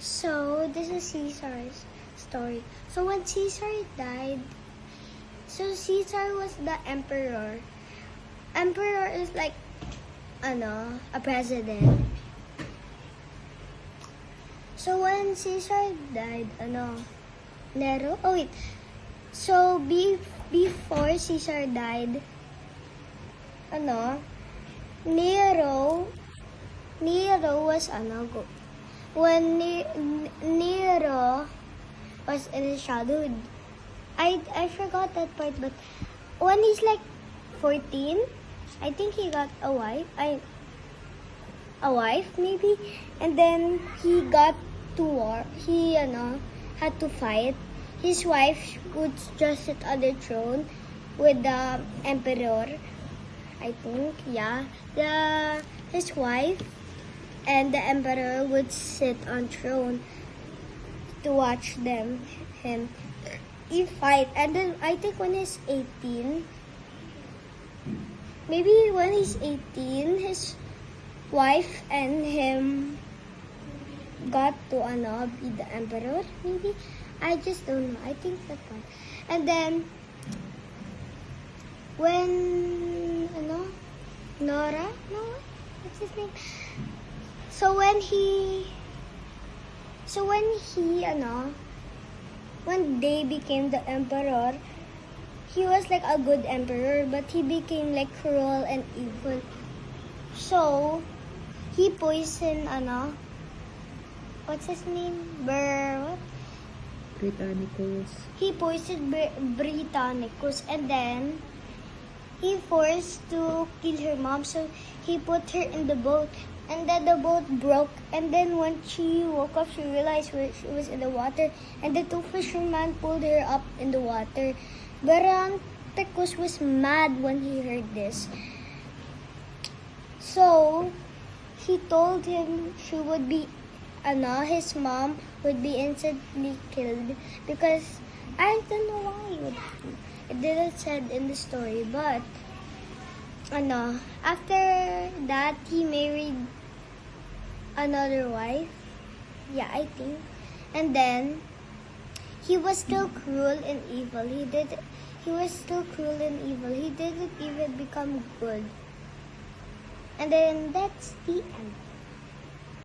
So, this is Caesar's story. So, when Caesar died, so Caesar was the emperor. Emperor is like, a president. So, when Caesar died, Nero? Oh, wait. So, before Caesar died, Nero was, when Nero was in his childhood, I forgot that part, but when he's like 14, I think he got a wife. A wife maybe, and then he got to war. He had to fight. His wife would just sit on the throne with the emperor. I think, yeah. His wife and the emperor would sit on throne to watch him fight. And then I think when he's 18, maybe when he's 18, his wife and him got to be the emperor, maybe. I just don't know. I think that one. And then when Nora, what's his name? So when they became the emperor, he was like a good emperor, but he became like cruel and evil. So he poisoned what's his name? Britannicus. He poisoned Britannicus, and then he forced to kill her mom, so he put her in the boat, and then the boat broke, and then when she woke up, she realized she was in the water, and the two fishermen pulled her up in the water. Britannicus was mad when he heard this, so he told him she would be, his mom would be instantly killed, because I don't know why it didn't said in the story, but after that he married another wife. Yeah, I think. And then he was still cruel and evil. He was still cruel and evil. He didn't even become good. And then that's the end.